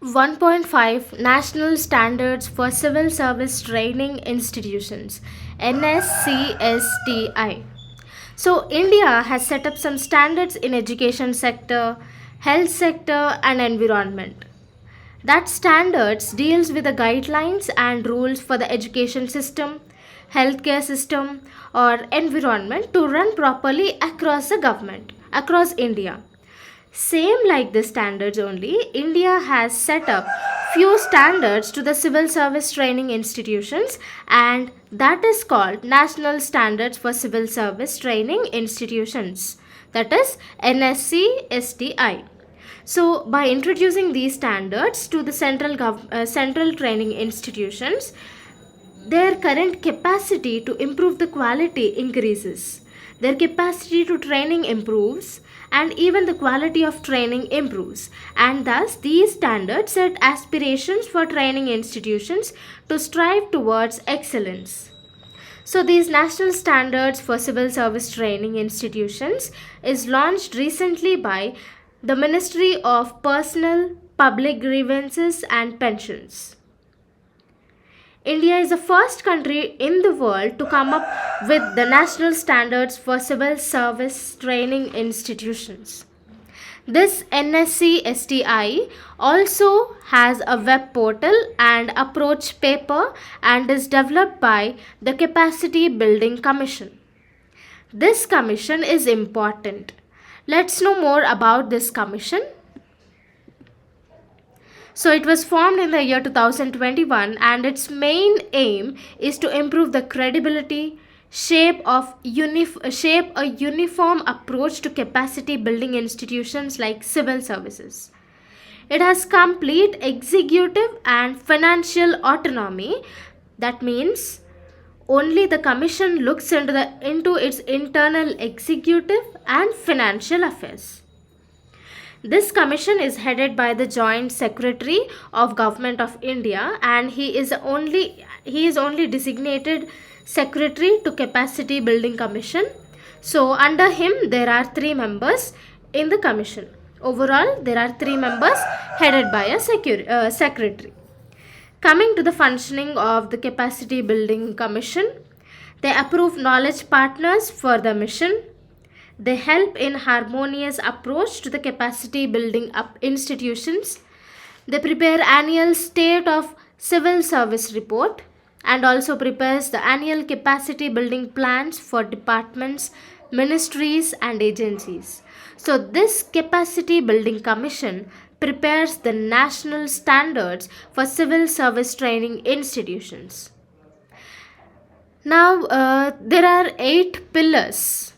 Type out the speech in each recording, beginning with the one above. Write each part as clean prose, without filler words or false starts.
1.5 National Standards for Civil Service Training Institutions, NSCSTI. So India has set up some standards in education sector, health sector and environment. That standards deals with the guidelines and rules for the education system, healthcare system or environment to run properly across the government, across India. Same like the standards only, India has set up few standards to the civil service training institutions, and that is called National Standards for Civil Service Training Institutions, that is NSCSTI. So by introducing these standards to the central training institutions, their current capacity to improve the quality increases. Their capacity to training improves, and even the quality of training improves. And thus, these standards set aspirations for training institutions to strive towards excellence. So, these national standards for civil service training institutions is launched recently by the Ministry of Personnel, Public Grievances and Pensions. India is the first country in the world to come up with the national standards for civil service training institutions. This NSCSTI also has a web portal and approach paper and is developed by the Capacity Building Commission. This commission is important. Let's know more about this commission. So it was formed in the year 2021, and its main aim is to improve the credibility, shape a uniform approach to capacity building institutions like civil services. It has complete executive and financial autonomy. That means only the commission looks into its internal executive and financial affairs. This commission is headed by the Joint Secretary of Government of India, and he is only designated Secretary to Capacity Building Commission. So under him there are 3 members in the commission. Overall there are 3 members headed by a secretary. Coming to the functioning of the Capacity Building Commission, they approve knowledge partners for the mission. They help in harmonious approach to the capacity building up institutions. They prepare annual state of civil service report and also prepares the annual capacity building plans for departments, ministries and agencies. So this capacity building commission prepares the national standards for civil service training institutions. Now there are 8 pillars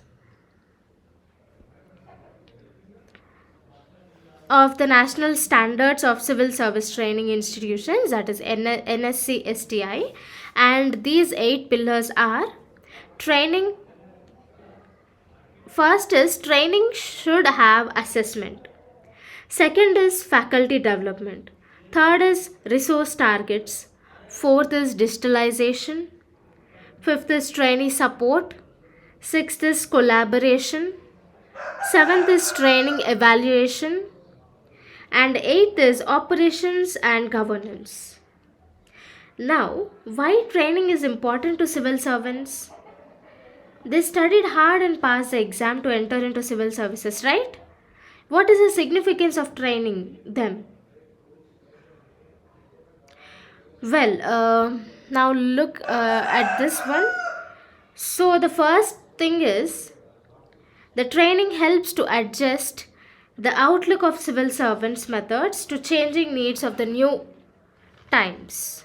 of the National Standards of Civil Service Training Institutions, that is NSCSTI, and these 8 pillars are training. First is training should have assessment. Second is faculty development. Third is resource targets. Fourth is digitalization. Fifth is trainee support. Sixth is collaboration. Seventh is training evaluation. And 8th is operations and governance. Now, why training is important to civil servants? They studied hard and passed the exam to enter into civil services, right? What is the significance of training them? Well, now look at this one. So the first thing is the training helps to adjust the outlook of civil servants' methods to changing needs of the new times.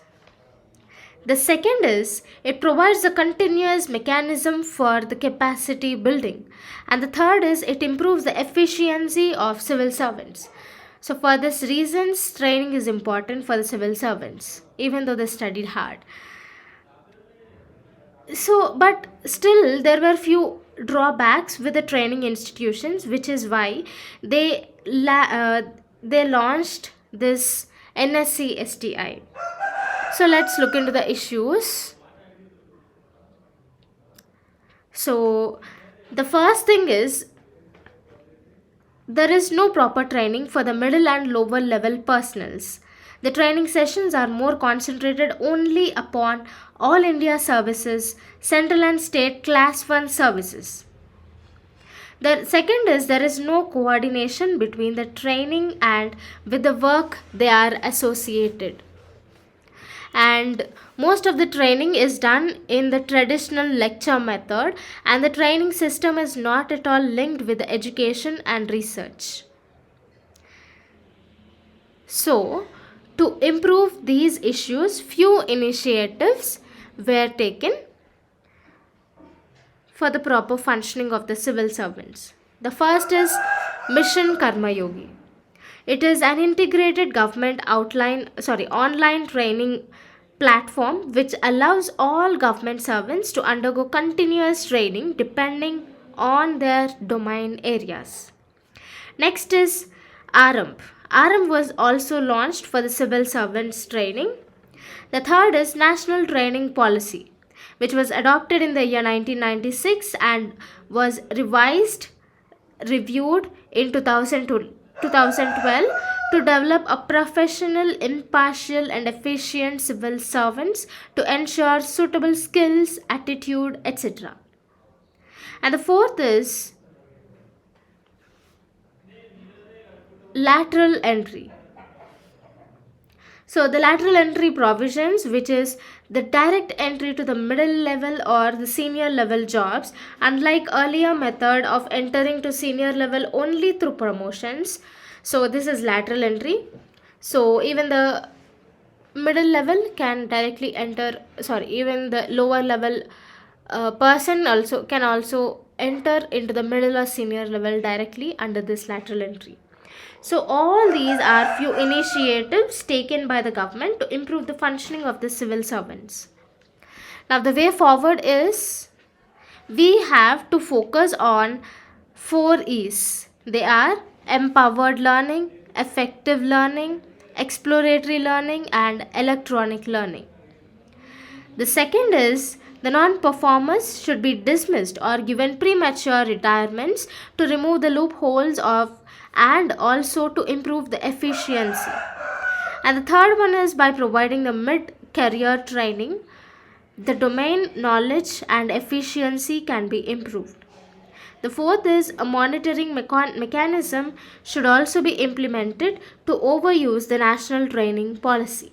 The second is it provides a continuous mechanism for the capacity building. And the third is it improves the efficiency of civil servants. So for this reasons, training is important for the civil servants, even though they studied hard. So, but still there were few drawbacks with the training institutions, which is why they launched this NSCSTI. So let's look into the issues. So the first thing is there is no proper training for the middle and lower level personals. The training sessions are more concentrated only upon all India services, central and state class 1 services. The second is there is no coordination between the training and with the work they are associated. And most of the training is done in the traditional lecture method, and the training system is not at all linked with the education and research. So, to improve these issues, few initiatives were taken for the proper functioning of the civil servants. The first is Mission Karma Yogi. It is an integrated government online training platform which allows all government servants to undergo continuous training depending on their domain areas. Next is Aramp. Aramp was also launched for the civil servants training. The third is National Training Policy, which was adopted in the year 1996 and was reviewed in 2012 to develop a professional, impartial, and efficient civil servants to ensure suitable skills, attitude, etc. And the fourth is lateral entry. So, the lateral entry provisions, which is the direct entry to the middle level or the senior level jobs, unlike earlier method of entering to senior level only through promotions. So, this is lateral entry. So, even the middle level can directly enter, even the lower level person can also enter into the middle or senior level directly under this lateral entry. So all these are few initiatives taken by the government to improve the functioning of the civil servants. Now the way forward is we have to focus on 4 E's. They are empowered learning, effective learning, exploratory learning, and electronic learning. The second is the non-performers should be dismissed or given premature retirements to remove the loopholes and also to improve the efficiency. And the third one is by providing the mid-career training, the domain knowledge and efficiency can be improved. The fourth is a monitoring mechanism should also be implemented to overuse the national training policy.